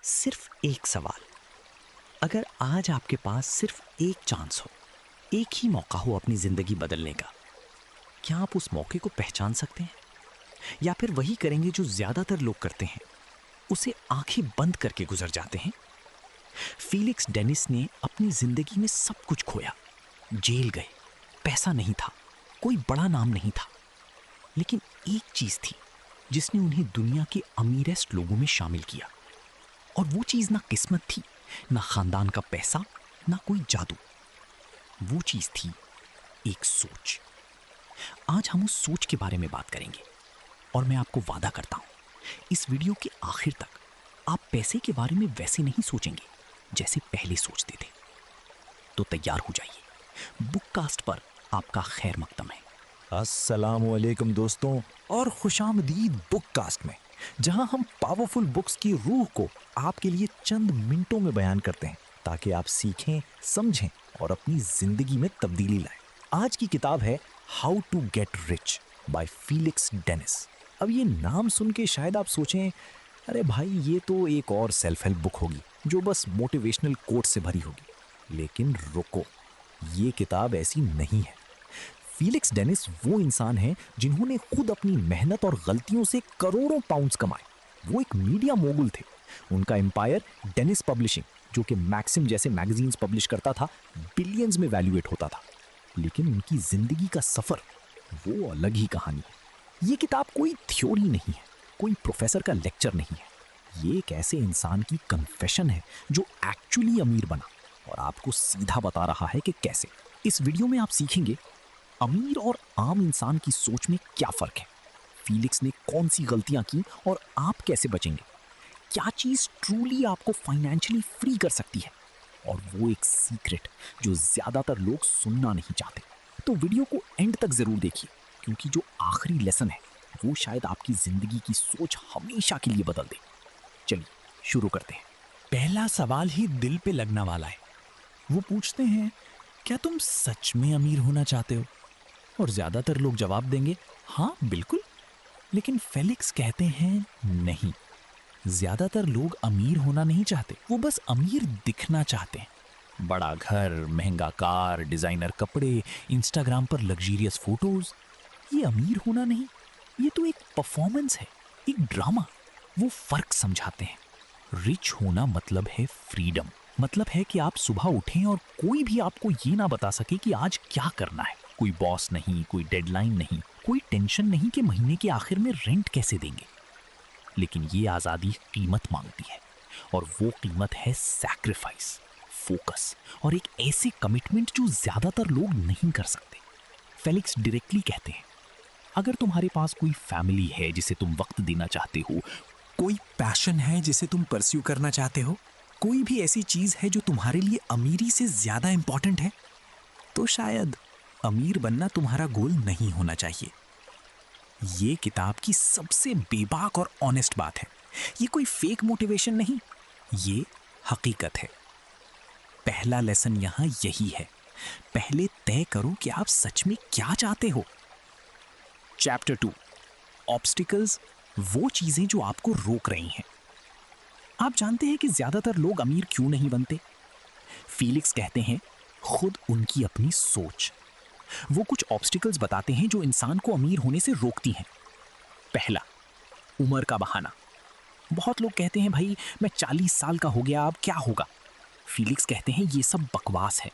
सिर्फ एक सवाल। अगर आज आपके पास सिर्फ एक चांस हो, एक ही मौका हो अपनी जिंदगी बदलने का, क्या आप उस मौके को पहचान सकते हैं? या फिर वही करेंगे जो ज्यादातर लोग करते हैं, उसे आंखें बंद करके गुजर जाते हैं? फीलिक्स डेनिस ने अपनी जिंदगी में सब कुछ खोया। जेल गए, पैसा नहीं था, कोई बड़ा नाम नहीं था, लेकिन एक चीज थी जिसने उन्हें दुनिया के अमीरेस्ट लोगों में शामिल किया। और वो चीज ना किस्मत थी, ना खानदान का पैसा, ना कोई जादू। वो चीज थी एक सोच। आज हम उस सोच के बारे में बात करेंगे और मैं आपको वादा करता हूं, इस वीडियो के आखिर तक आप पैसे के बारे में वैसे नहीं सोचेंगे जैसे पहले सोचते थे। तो तैयार हो जाइए, बुककास्ट पर आपका खैर मकदम है। अस्सलामुअलैकुम दोस्तों, और खुशामदीद बुककास्ट में, जहां हम पावरफुल बुक्स की रूह को आपके लिए चंद मिनटों में बयान करते हैं ताकि आप सीखें, समझें और अपनी जिंदगी में तब्दीली लाएं। आज की किताब है how to get rich by Felix Dennis. अब ये नाम सुन के शायद आप सोचें, अरे भाई ये तो एक और सेल्फ हेल्प बुक होगी जो बस मोटिवेशनल कोट से भरी होगी। लेकिन रुको, ये किताब ऐसी नहीं है। फीलिक्स डेनिस वो इंसान हैं जिन्होंने खुद अपनी मेहनत और गलतियों से करोड़ों पाउंड्स कमाए। वो एक मीडिया मोगुल थे। उनका एम्पायर डेनिस पब्लिशिंग, जो कि मैक्सिम जैसे मैगजीन्स पब्लिश करता था, बिलियंस में वैल्यूएट होता था। लेकिन उनकी जिंदगी का सफर वो अलग ही कहानी है। ये किताब कोई थ्योरी नहीं है, कोई प्रोफेसर का लेक्चर नहीं है। ये एक ऐसे इंसान की कन्फेशन है जो एक्चुअली अमीर बना और आपको सीधा बता रहा है कि कैसे। इस वीडियो में आप सीखेंगे अमीर और आम इंसान की सोच में क्या फर्क है, फीलिक्स ने कौन सी गलतियां की और आप कैसे बचेंगे, क्या चीज ट्रूली आपको फाइनेंशियली फ्री कर सकती है, और वो एक सीक्रेट जो ज्यादातर लोग सुनना नहीं चाहते। तो वीडियो को एंड तक जरूर देखिए, क्योंकि जो आखिरी लेसन है वो शायद आपकी जिंदगी की सोच हमेशा के लिए बदल दे। चलिए शुरू करते हैं। पहला सवाल ही दिल पे लगने वाला है। वो पूछते हैं, क्या तुम सच में अमीर होना चाहते हो? और ज्यादातर लोग जवाब देंगे, हाँ बिल्कुल। लेकिन फेलिक्स कहते हैं, नहीं, ज्यादातर लोग अमीर होना नहीं चाहते, वो बस अमीर दिखना चाहते हैं। बड़ा घर, महंगा कार, डिजाइनर कपड़े, इंस्टाग्राम पर लग्जरियस फोटोज, ये अमीर होना नहीं, ये तो एक परफॉर्मेंस है, एक ड्रामा। वो फर्क समझाते हैं। रिच होना मतलब है फ्रीडम, मतलब है कि आप सुबह उठें और कोई भी आपको ये ना बता सके कि आज क्या करना है। कोई बॉस नहीं, कोई डेडलाइन नहीं, कोई टेंशन नहीं कि महीने के आखिर में रेंट कैसे देंगे। लेकिन ये आज़ादी कीमत मांगती है, और वो कीमत है सैक्रिफाइस, फोकस और एक ऐसे कमिटमेंट जो ज्यादातर लोग नहीं कर सकते। फेलिक्स डायरेक्टली कहते हैं, अगर तुम्हारे पास कोई फैमिली है जिसे तुम वक्त देना चाहते हो, कोई पैशन है जिसे तुम परस्यू करना चाहते हो, कोई भी ऐसी चीज है जो तुम्हारे लिए अमीरी से ज्यादा इंपॉर्टेंट है, तो शायद अमीर बनना तुम्हारा गोल नहीं होना चाहिए। ये किताब की सबसे बेबाक और ऑनेस्ट बात है। ये कोई फेक मोटिवेशन नहीं, ये हकीकत है। पहला लेसन यहां यही है, पहले तय करो कि आप सच में क्या चाहते हो। चैप्टर 2, ऑब्स्टिकल्स, वो चीजें जो आपको रोक रही हैं। आप जानते हैं कि ज्यादातर लोग अमीर क्यों नहीं बनते? फीलिक्स कहते हैं, खुद उनकी अपनी सोच। वो कुछ ऑब्स्टिकल्स बताते हैं जो इंसान को अमीर होने से रोकती हैं। पहला, उम्र का बहाना। बहुत लोग कहते हैं, भाई मैं 40 साल का हो गया, अब क्या होगा? फीलिक्स कहते हैं, ये सब बकवास है।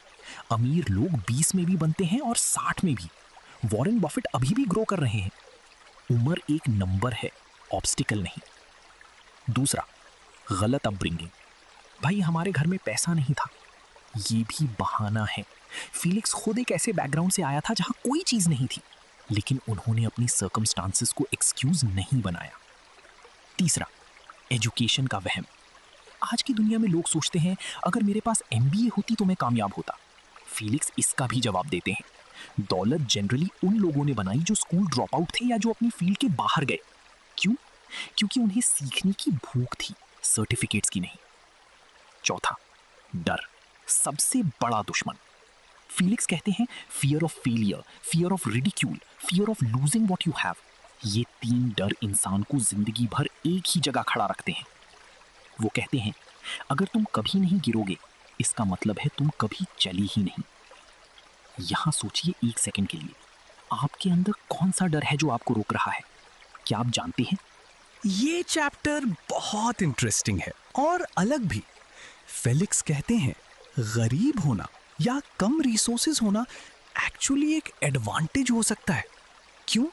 अमीर लोग 20 में भी बनते हैं और 60 में भी। वॉरेन बफेट अभी भी ग्रो कर रहे हैं। उम्र एक नंबर है, ऑब्स्टिकल नहीं। दूसरा, गलत अपब्रिंगिंग। भाई हमारे घर में पैसा नहीं था, ये भी बहाना है। फीलिक्स खुद एक ऐसे बैकग्राउंड से आया था जहां कोई चीज नहीं थी, लेकिन उन्होंने अपनी सर्कमस्टांसेस को एक्सक्यूज नहीं बनाया। तीसरा, एजुकेशन का वहम। आज की दुनिया में लोग सोचते हैं, अगर मेरे पास एमबीए होती तो मैं कामयाब होता। फीलिक्स इसका भी जवाब देते हैं, दौलत जनरली उन लोगों ने बनाई जो स्कूल ड्रॉप आउट थे या जो अपनी फील्ड के बाहर गए। क्यों? क्योंकि उन्हें सीखने की भूख थी, सर्टिफिकेट्स की नहीं। चौथा, डर, सबसे बड़ा दुश्मन। फीलिक्स कहते हैं, fear of failure, fear of ridicule, fear of losing what you have. ये 3 डर इंसान को जिंदगी भर एक ही जगह खड़ा रखते हैं। वो कहते हैं, अगर तुम कभी नहीं गिरोगे इसका मतलब है तुम कभी चली ही नहीं। यहाँ सोचिए एक सेकंड के लिए, आपके अंदर कौन सा डर है जो आपको रोक रहा है? क्या आप जानते हैं? ये चैप्टर बहुत इंटरेस्टिंग है और अलग भी। फेलिक्स कहते हैं गरीब होना या कम रिसोर्सेज होना एक्चुअली एक एडवांटेज हो सकता है। क्यों?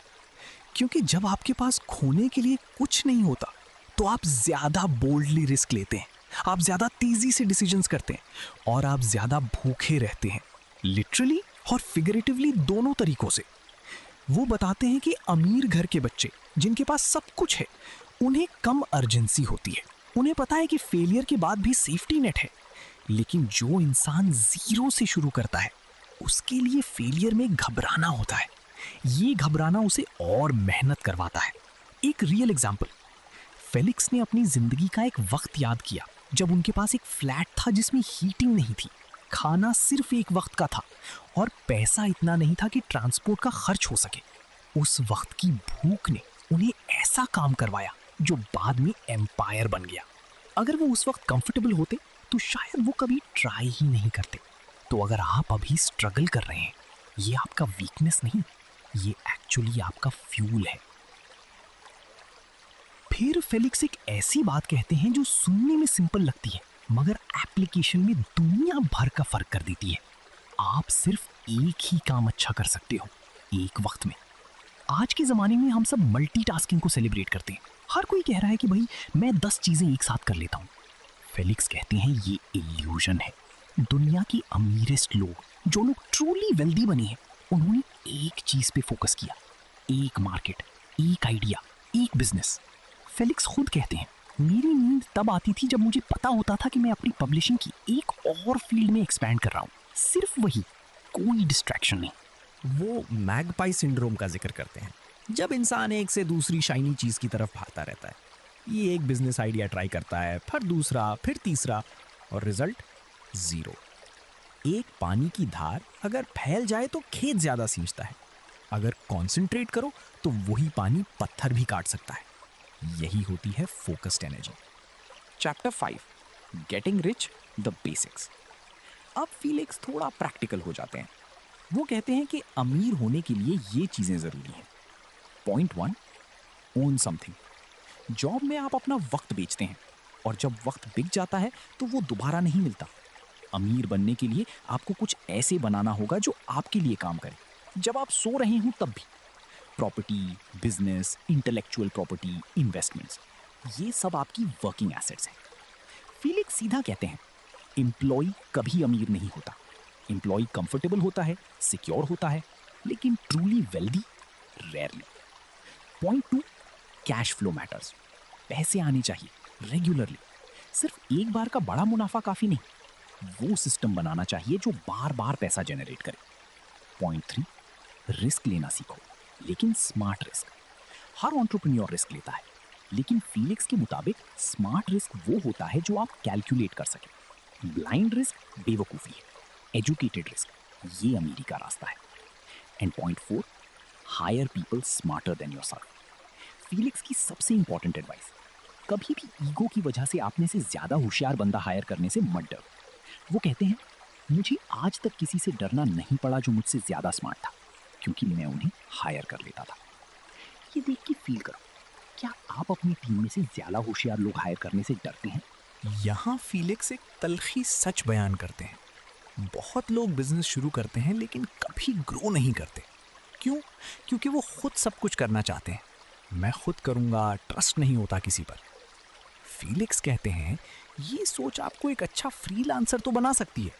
क्योंकि जब आपके पास खोने के लिए कुछ नहीं होता तो आप ज्यादा बोल्डली रिस्क लेते हैं, आप ज्यादा तेजी से डिसीजंस करते हैं और आप ज्यादा भूखे रहते हैं, लिटरली और फिगरेटिवली दोनों तरीकों से। वो बताते हैं कि अमीर घर के बच्चे जिनके पास सब कुछ है उन्हें कम अर्जेंसी होती है, उन्हें पता है कि फेलियर के बाद भी सेफ्टी नेट है। लेकिन जो इंसान जीरो से शुरू करता है उसके लिए फेलियर में घबराना होता है। ये घबराना उसे और मेहनत करवाता है। एक रियल एग्जाम्पल, फेलिक्स ने अपनी जिंदगी का एक वक्त याद किया जब उनके पास एक फ्लैट था जिसमें हीटिंग नहीं थी, खाना सिर्फ एक वक्त का था और पैसा इतना नहीं था कि ट्रांसपोर्ट का खर्च हो सके। उस वक्त की भूख ने उन्हें ऐसा काम करवाया जो बाद में एम्पायर बन गया। अगर वो उस वक्त कंफर्टेबल होते तो शायद वो कभी ट्राई ही नहीं करते। तो अगर आप अभी स्ट्रगल कर रहे हैं, ये आपका वीकनेस नहीं, ये एक्चुअली आपका फ्यूल है। फिर फेलिक्स एक ऐसी बात कहते हैं जो सुनने में सिंपल लगती है मगर एप्लीकेशन में दुनिया भर का फर्क कर देती है। आप सिर्फ एक ही काम अच्छा कर सकते हो एक वक्त में। आज के ज़माने में हम सब मल्टीटास्किंग को सेलिब्रेट करते हैं। हर कोई कह रहा है कि भाई मैं 10 चीज़ें एक साथ कर लेता हूँ। फेलिक्स कहते हैं ये इल्यूजन है। दुनिया की अमीरेस्ट लोग, जो लोग ट्रूली वेल्दी बने हैं, उन्होंने एक चीज़ पे फोकस किया, एक मार्केट, एक आइडिया, एक बिजनेस। फेलिक्स खुद कहते हैं मेरी नींद तब आती थी जब मुझे पता होता था कि मैं अपनी पब्लिशिंग की एक और फील्ड में एक्सपैंड कर रहा हूँ, सिर्फ वही, कोई डिस्ट्रैक्शन नहीं। वो मैगपाई सिंड्रोम का जिक्र करते हैं, जब इंसान एक से दूसरी शाइनी चीज़ की तरफ भागता रहता है। ये एक बिजनेस आइडिया ट्राई करता है, फिर दूसरा, फिर तीसरा, और रिजल्ट ज़ीरो। एक पानी की धार अगर फैल जाए तो खेत ज़्यादा सींचता है, अगर कॉन्सेंट्रेट करो तो वही पानी पत्थर भी काट सकता है। यही होती है focused energy. Chapter 5, getting rich, the basics. अब फीलिक्स थोड़ा प्रैक्टिकल हो जाते हैं। वो कहते हैं कि अमीर होने के लिए ये चीज़ें ज़रूरी हैं। Point 1, own something. जॉब में आप अपना वक्त बेचते हैं और जब वक्त बिक जाता है तो वो दोबारा नहीं मिलता। अमीर बनने के लिए आपको कुछ ऐसे बनाना होगा जो आपके लिए काम करे, जब आप सो रहे हों तब भी। Property, business, intellectual property, investments, ये सब आपकी वर्किंग एसेट्स हैं। फीलिक्स सीधा कहते हैं एम्प्लॉय कभी अमीर नहीं होता। एम्प्लॉय कंफर्टेबल होता है, सिक्योर होता है, लेकिन truly wealthy rarely. Point 2, cash flow matters. पैसे आने चाहिए रेगुलरली। सिर्फ एक बार का बड़ा मुनाफा काफ़ी नहीं, वो सिस्टम बनाना चाहिए जो बार बार पैसा जनरेट करे। पॉइंट 3, रिस्क लेना सीखो, लेकिन स्मार्ट रिस्क। हर एंटरप्रेन्योर रिस्क लेता है, लेकिन फीलिक्स के मुताबिक स्मार्ट रिस्क वो होता है जो आप कैलकुलेट कर सकें। ब्लाइंड रिस्क बेवकूफ़ी है, एजुकेटेड रिस्क ये अमीरी का रास्ता है। And point 4, hire people smarter than yourself. Felix की सबसे इंपॉर्टेंट एडवाइस, कभी भी ईगो की वजह से आपने से ज़्यादा होशियार बंदा हायर करने से मत डरो। वो कहते हैं मुझे आज तक किसी से डरना नहीं पड़ा जो मुझसे ज़्यादा स्मार्ट था, क्योंकि मैं उन्हें हायर कर लेता था। ये देख के फील करो, क्या आप अपनी टीम में से ज़्यादा होशियार लोग हायर करने से डरते हैं? यहाँ फीलिक्स एक तलखी सच बयान करते हैं। बहुत लोग बिजनेस शुरू करते हैं लेकिन कभी ग्रो नहीं करते। क्यों? क्योंकि वो खुद सब कुछ करना चाहते हैं। मैं खुद करूँगा, ट्रस्ट नहीं होता किसी पर। फीलिक्स कहते हैं ये सोच आपको एक अच्छा फ्रीलांसर तो बना सकती है,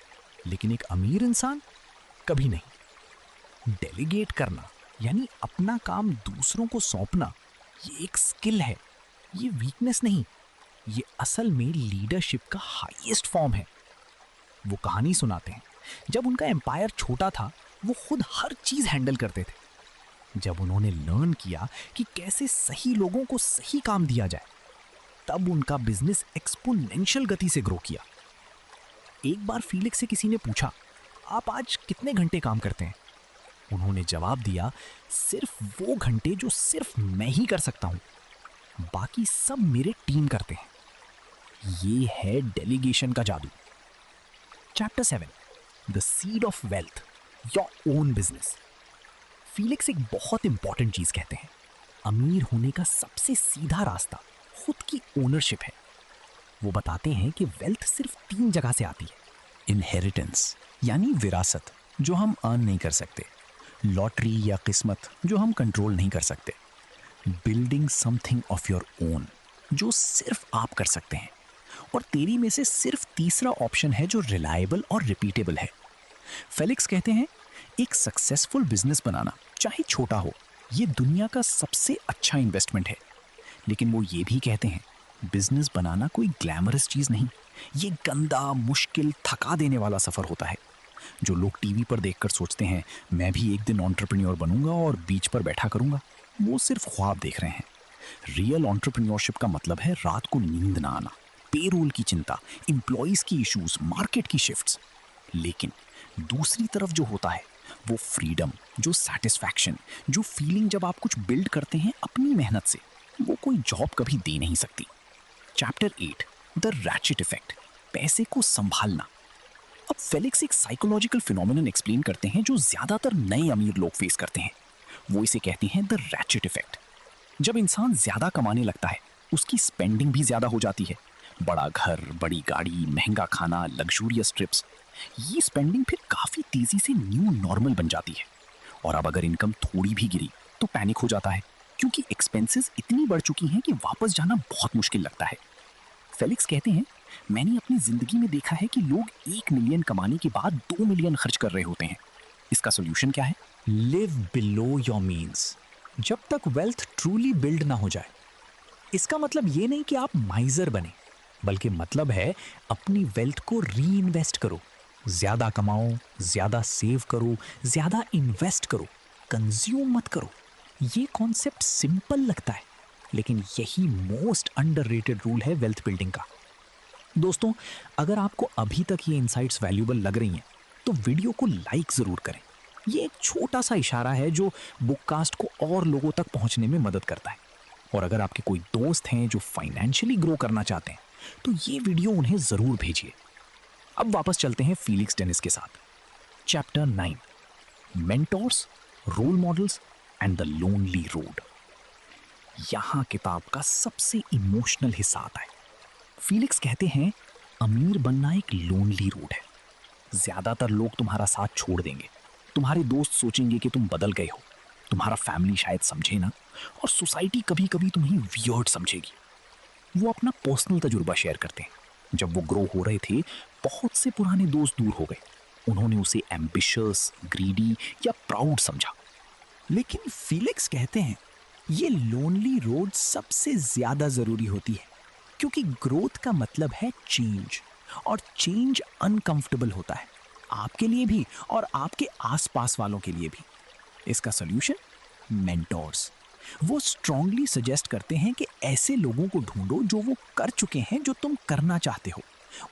लेकिन एक अमीर इंसान कभी नहीं। डेलीगेट करना यानी अपना काम दूसरों को सौंपना, ये एक स्किल है, ये वीकनेस नहीं, ये असल में लीडरशिप का हाईएस्ट फॉर्म है। वो कहानी सुनाते हैं जब उनका एम्पायर छोटा था वो खुद हर चीज़ हैंडल करते थे। जब उन्होंने लर्न किया कि कैसे सही लोगों को सही काम दिया जाए, तब उनका बिजनेस एक्सपोनेंशियल गति से ग्रो किया। एक बार फीलिक्स से किसी ने पूछा आप आज कितने घंटे काम करते हैं? उन्होंने जवाब दिया सिर्फ वो घंटे जो सिर्फ मैं ही कर सकता हूँ, बाकी सब मेरे टीम करते हैं। ये है डेलीगेशन का जादू। Chapter 7, the seed of wealth, your own business. Felix एक बहुत इंपॉर्टेंट चीज कहते हैं। अमीर होने का सबसे सीधा रास्ता खुद की ओनरशिप है। वो बताते हैं कि वेल्थ सिर्फ 3 जगह से आती है। इनहेरिटेंस यानी विरासत, जो हम अर्न नहीं कर सकते। लॉटरी या किस्मत, जो हम कंट्रोल नहीं कर सकते। Building something of your own, जो सिर्फ आप कर सकते हैं। और तेरी में से सिर्फ तीसरा ऑप्शन है जो रिलायबल और रिपीटेबल है। फेलिक्स कहते हैं एक सक्सेसफुल बिजनेस बनाना, चाहे छोटा हो, ये दुनिया का सबसे अच्छा इन्वेस्टमेंट है। लेकिन वो ये भी कहते हैं बिजनेस बनाना कोई ग्लैमरस चीज नहीं, ये गंदा, मुश्किल, थका देने वाला सफर होता है। जो लोग टीवी पर देखकर सोचते हैं मैं भी एक दिन एंटरप्रेन्योर बनूंगा और बीच पर बैठा करूंगा, वो सिर्फ ख्वाब देख रहे हैं। रियल एंटरप्रेन्योरशिप का मतलब है रात को नींद ना आना, पेरोल की चिंता, एम्प्लॉइज की इश्यूज, मार्केट की शिफ्ट्स। लेकिन दूसरी तरफ जो होता है वो फ्रीडम, जो सैटिस्फैक्शन, जो फीलिंग जब आप कुछ बिल्ड करते हैं अपनी मेहनत से, वो कोई जॉब कभी दे नहीं सकती। चैप्टर 8, द रैचेट इफेक्ट, पैसे को संभालना। अब फेलिक्स एक साइकोलॉजिकल फिनोमेनन एक्सप्लेन करते हैं जो ज्यादातर नए अमीर लोग फेस करते हैं। वो इसे कहते हैं द रैचेट इफेक्ट। जब इंसान ज्यादा कमाने लगता है उसकी स्पेंडिंग भी ज्यादा हो जाती है। बड़ा घर, बड़ी गाड़ी, महंगा खाना, लग्जूरियस ट्रिप्स, ये स्पेंडिंग फिर काफी तेजी से न्यू नॉर्मल बन जाती है। और अब अगर इनकम थोड़ी भी गिरी तो पैनिक हो जाता है, क्योंकि एक्सपेंसेस इतनी बढ़ चुकी हैं कि वापस जाना बहुत मुश्किल लगता है। फेलिक्स कहते हैं मैंने अपनी जिंदगी में देखा है कि लोग 1 मिलियन कमाने के बाद 2 मिलियन खर्च कर रहे होते हैं। इसका सोल्यूशन क्या है? लिव बिलो योर मीन्स, जब तक वेल्थ ट्रूली बिल्ड ना हो जाए। इसका मतलब ये नहीं कि आप माइजर बने, बल्कि मतलब है अपनी वेल्थ को री इन्वेस्ट करो। ज्यादा कमाओ, ज्यादा सेव करो, ज्यादा इन्वेस्ट करो, कंज्यूम मत करो। ये कॉन्सेप्ट सिंपल लगता है, लेकिन यही मोस्ट अंडररेटेड रूल है वेल्थ बिल्डिंग का। दोस्तों, अगर आपको अभी तक ये इनसाइट्स वैल्यूएबल लग रही हैं तो वीडियो को लाइक जरूर करें। ये एक छोटा सा इशारा है जो बुककास्ट को और लोगों तक पहुंचने में मदद करता है। और अगर आपके कोई दोस्त हैं जो फाइनेंशियली ग्रो करना चाहते हैं तो ये वीडियो उन्हें जरूर भेजिए। अब वापस चलते हैं फीलिक्स डेनिस के साथ। Chapter 9, mentors, role models and the lonely road. यहां किताब का सबसे इमोशनल हिस्सा आता है। फीलिक्स कहते हैं अमीर बनना एक लोनली रोड है। ज्यादातर लोग तुम्हारा साथ छोड़ देंगे, तुम्हारे दोस्त सोचेंगे कि तुम बदल गए हो, तुम्हारा फैमिली शायद समझे ना, और सोसाइटी कभी कभी तुम्हें वियर्ड समझेगी। वो अपना पर्सनल तजुर्बा शेयर करते हैं। जब वो ग्रो हो रहे थे बहुत से पुराने दोस्त दूर हो गए। उन्होंने उसे एम्बिशियस, ग्रीडी या प्राउड समझा। लेकिन फीलिक्स कहते हैं ये लोनली रोड सबसे ज्यादा जरूरी होती है, क्योंकि ग्रोथ का मतलब है चेंज, और चेंज अनकंफर्टेबल होता है, आपके लिए भी और आपके आसपास वालों के लिए भी। इसका सॉल्यूशन, मेंटोर्स। वो स्ट्रांगली सजेस्ट करते हैं कि ऐसे लोगों को ढूंढो जो वो कर चुके हैं जो तुम करना चाहते हो।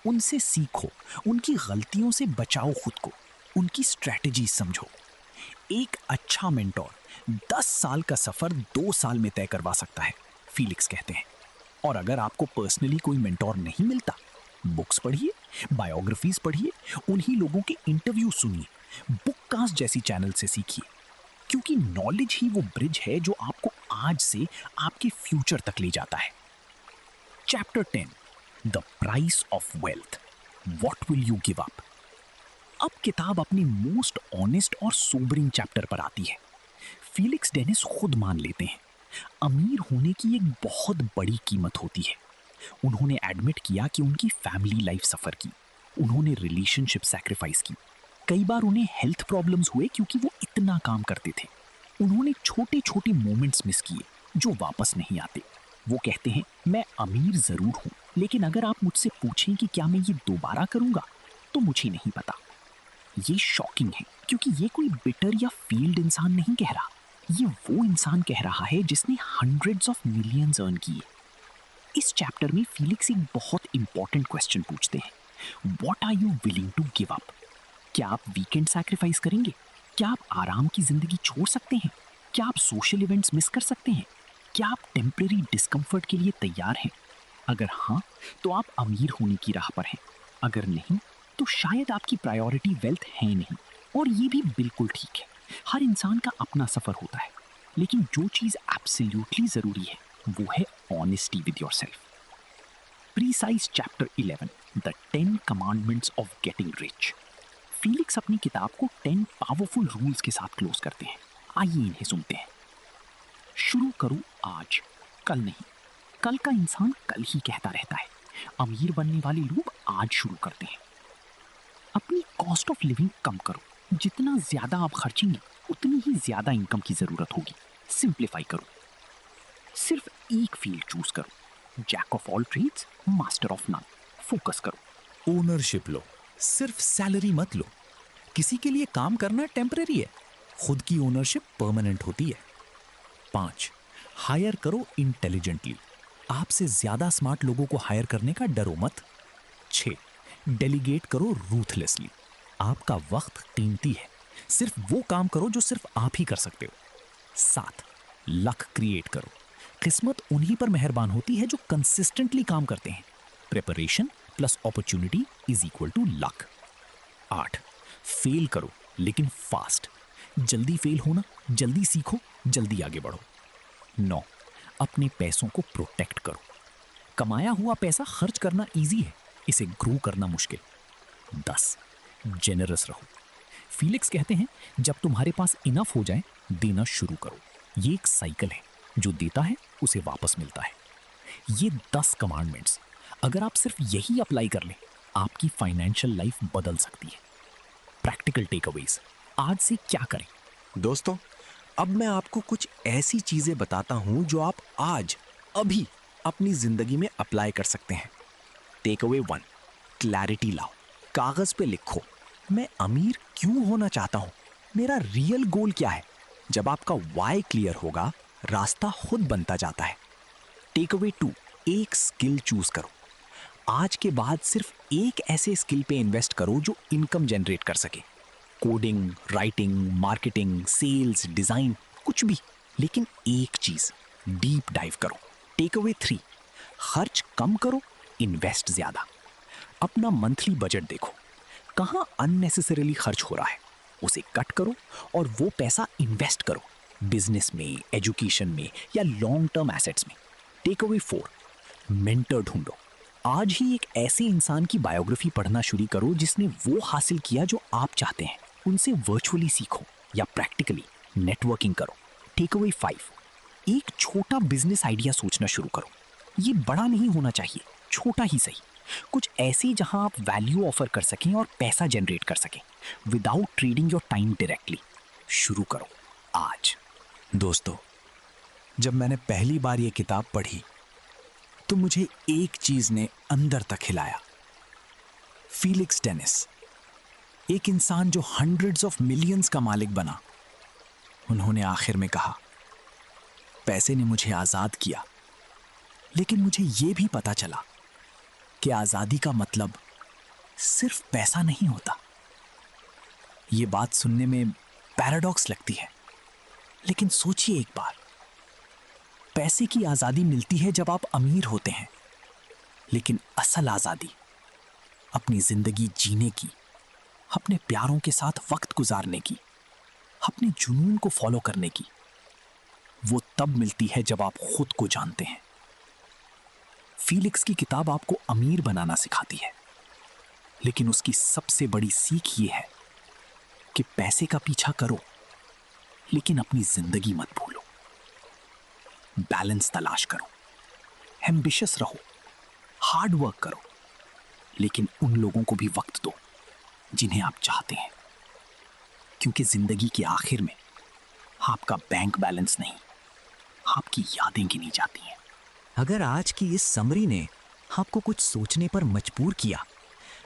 उनसे सीखो, उनकी गलतियों से बचाओ खुद को, उनकी स्ट्रैटेजी समझो। एक अच्छा मेंटोर 10 साल का सफर 2 साल में तय करवा सकता है, फीलिक्स कहते हैं। और अगर आपको पर्सनली कोई मेंटोर नहीं मिलता, बुक्स पढ़िए, बायोग्राफीज पढ़िए, उन्हीं लोगों के इंटरव्यू सुनिए, बुककास्ट जैसी चैनल से सीखिए, क्योंकि नॉलेज ही वो ब्रिज है जो आपको आज से आपके फ्यूचर तक ले जाता है। Chapter 10, the price of wealth, what will you give up. अब किताब अपनी मोस्ट ऑनेस्ट और सोबरिंग चैप्टर पर आती है। फीलिक्स डेनिस खुद मान लेते हैं अमीर होने की एक बहुत बड़ी कीमत होती है। उन्होंने एडमिट किया कि उनकी फैमिली लाइफ सफर की, उन्होंने रिलेशनशिप सैक्रिफाइस की, कई बार उन्हें हेल्थ प्रॉब्लम्स हुए क्योंकि वो इतना काम करते थे। उन्होंने छोटे छोटे मोमेंट्स मिस किए जो वापस नहीं आते। वो कहते हैं मैं अमीर जरूर हूं, लेकिन अगर आप मुझसे पूछें कि क्या मैं ये दोबारा करूंगा तो मुझे नहीं पता। ये शॉकिंग है, क्योंकि ये कोई बिटर या फील्ड इंसान नहीं कह रहा, ये वो इंसान कह रहा है जिसने हंड्रेड्स ऑफ मिलियंस अर्न किए। इस चैप्टर में फीलिक्स एक बहुत इंपॉर्टेंट क्वेश्चन पूछते हैं, what are you willing to give up. क्या आप वीकेंड सैक्रिफाइस करेंगे? क्या आप आराम की जिंदगी छोड़ सकते हैं? क्या आप सोशल इवेंट्स मिस कर सकते हैं? क्या आप टेम्परेरी डिस्कंफर्ट के लिए तैयार हैं? अगर हाँ, तो आप अमीर होने की राह पर हैं। अगर नहीं, तो शायद आपकी प्रायोरिटी वेल्थ है नहीं। और ये भी बिल्कुल ठीक है। हर इंसान का अपना सफर होता है, लेकिन जो चीज एब्सोल्युटली जरूरी है वो है honesty with yourself. Precise chapter 11, the 10 commandments of getting rich. Felix अपनी किताब को 10 पावरफुल रूल्स के साथ क्लोज करते हैं। आइए इन्हें सुनते हैं। शुरू करो आज, कल नहीं। कल का इंसान कल ही कहता रहता है। अमीर बनने वाले लोग आज शुरू करते हैं। अपनी कॉस्ट ऑफ लिविंग कम करो। जितना ज्यादा आप खर्चेंगे उतनी ही ज्यादा इनकम की जरूरत होगी। सिंप्लीफाई करो। सिर्फ एक फील्ड चूज करो। Jack of all trades, master of none. Focus करो। ओनरशिप लो, सिर्फ सैलरी मत लो। किसी के लिए काम करना टेम्परेरी है, खुद की ओनरशिप परमानेंट होती है। 5, हायर करो इंटेलिजेंटली। आपसे ज्यादा स्मार्ट लोगों को हायर करने का डरो मत। 6, डेलीगेट करो रूथलेसली। आपका वक्त कीमती है, सिर्फ वो काम करो जो सिर्फ आप ही कर सकते हो। 7, लक क्रिएट करो। किस्मत उन्हीं पर मेहरबान होती है जो कंसिस्टेंटली काम करते हैं। Preparation plus opportunity is equal to luck. 8, fail करो लेकिन फास्ट। जल्दी फेल होना, जल्दी सीखो, जल्दी आगे बढ़ो। 9, अपने पैसों को प्रोटेक्ट करो। कमाया हुआ पैसा खर्च करना इजी है, इसे ग्रो करना मुश्किल। 10, जेनरस रहो। फीलिक्स कहते हैं जब तुम्हारे पास इनफ हो जाए देना शुरू करो। ये एक साइकिल है, जो देता है उसे वापस मिलता है। ये 10 कमांडमेंट्स अगर आप सिर्फ यही अप्लाई कर लें, आपकी फाइनेंशियल लाइफ बदल सकती है। प्रैक्टिकल टेकअवेज, आज से क्या करें? दोस्तों, अब मैं आपको कुछ ऐसी चीजें बताता हूं जो आप आज अभी अपनी जिंदगी में अप्लाई कर सकते हैं। टेक अवे 1, क्लैरिटी लाओ। कागज पे लिखो, मैं अमीर क्यों होना चाहता हूं, मेरा रियल गोल क्या है। जब आपका वाई क्लियर होगा, रास्ता खुद बनता जाता है। टेक अवे 2, एक स्किल चूज करो। आज के बाद सिर्फ एक ऐसे स्किल पे इन्वेस्ट करो जो इनकम जनरेट कर सके। Coding, writing, marketing, sales, design, कुछ भी, लेकिन एक चीज, डीप डाइव करो। टेक अवे 3, खर्च कम करो, इन्वेस्ट ज्यादा। अपना मंथली बजट देखो, कहाँ अननेसेसरीली खर्च हो रहा है, उसे कट करो और वो पैसा इन्वेस्ट करो, बिजनेस में, एजुकेशन में या लॉन्ग टर्म एसेट्स में। टेक अवे 4, मेंटर ढूंढो। आज ही एक ऐसे इंसान की बायोग्राफी पढ़ना शुरू करो जिसने वो हासिल किया जो आप चाहते हैं। उनसे वर्चुअली सीखो या प्रैक्टिकली नेटवर्किंग करो। टेक अवे 5, एक छोटा बिजनेस आइडिया सोचना शुरू करो। ये बड़ा नहीं होना चाहिए, छोटा ही सही। कुछ ऐसी जहां आप वैल्यू ऑफर कर सकें और पैसा जनरेट कर सकें without trading your time directly. शुरू करो आज। दोस्तों, जब मैंने पहली बार ये किताब पढ़ी तो मुझे एक चीज ने अंदर तक हिलाया। फीलिक्स डेनिस, एक इंसान जो हंड्रेड्स ऑफ मिलियंस का मालिक बना, उन्होंने आखिर में कहा, पैसे ने मुझे आजाद किया, लेकिन मुझे यह भी पता चला कि आजादी का मतलब सिर्फ पैसा नहीं होता। यह बात सुनने में पैराडॉक्स लगती है, लेकिन सोचिए एक बार, पैसे की आजादी मिलती है जब आप अमीर होते हैं, लेकिन असल आजादी अपनी जिंदगी जीने की, अपने प्यारों के साथ वक्त गुजारने की, अपने जुनून को फॉलो करने की, वो तब मिलती है जब आप खुद को जानते हैं। फीलिक्स की किताब आपको अमीर बनाना सिखाती है, लेकिन उसकी सबसे बड़ी सीख ये है कि पैसे का पीछा करो, लेकिन अपनी जिंदगी मत भूलो। बैलेंस तलाश करो, एम्बिशियस रहो, हार्ड वर्क करो, लेकिन उन लोगों को भी वक्त दो जिन्हें आप चाहते हैं, क्योंकि जिंदगी के आखिर में आपका बैंक बैलेंस नहीं, आपकी यादें गिनी जाती हैं। अगर आज की इस समरी ने आपको कुछ सोचने पर मजबूर किया,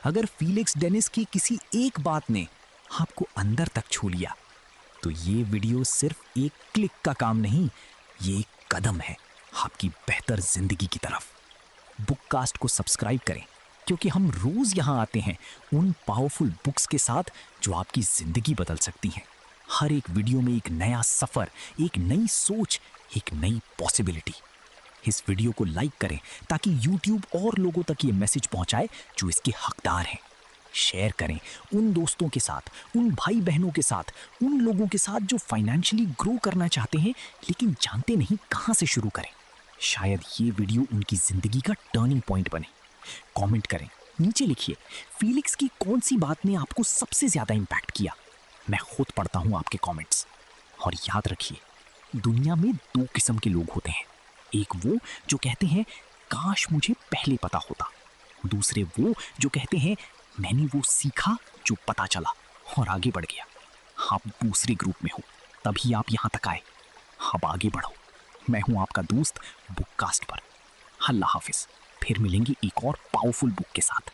अगर फीलिक्स डेनिस की किसी एक बात ने आपको अंदर तक छू लिया, तो ये वीडियो सिर्फ एक क्लिक का काम नहीं, ये एक कदम है आपकी बेहतर जिंदगी की तरफ। बुककास्ट को सब्सक्राइब करें, क्योंकि हम रोज यहां आते हैं उन पावरफुल बुक्स के साथ जो आपकी जिंदगी बदल सकती हैं। हर एक वीडियो में एक नया सफर, एक नई सोच, एक नई पॉसिबिलिटी। इस वीडियो को लाइक करें ताकि YouTube और लोगों तक ये मैसेज पहुंचाए जो इसके हकदार हैं। शेयर करें उन दोस्तों के साथ, उन भाई बहनों के साथ, उन लोगों के साथ जो फाइनेंशियली ग्रो करना चाहते हैं लेकिन जानते नहीं कहां से शुरू करें। शायद ये वीडियो उनकी जिंदगी का टर्निंग पॉइंट बने। कमेंट करें, नीचे लिखिए फीलिक्स की कौन सी बात ने आपको सबसे ज्यादा इंपैक्ट किया। मैं खुद पढ़ता हूं आपके कमेंट्स। और याद रखिए, दुनिया में दो किस्म के लोग होते हैं। एक वो जो कहते हैं काश मुझे पहले पता होता, दूसरे वो जो कहते हैं मैंने वो सीखा जो पता चला और आगे बढ़ गया। आप दूसरे ग्रुप में हो, तभी आप यहां तक आए। अब आगे बढ़ो। मैं हूं आपका दोस्त बुककास्ट पर। अल्लाह हाफिज। फिर मिलेंगे एक और पावरफुल बुक के साथ।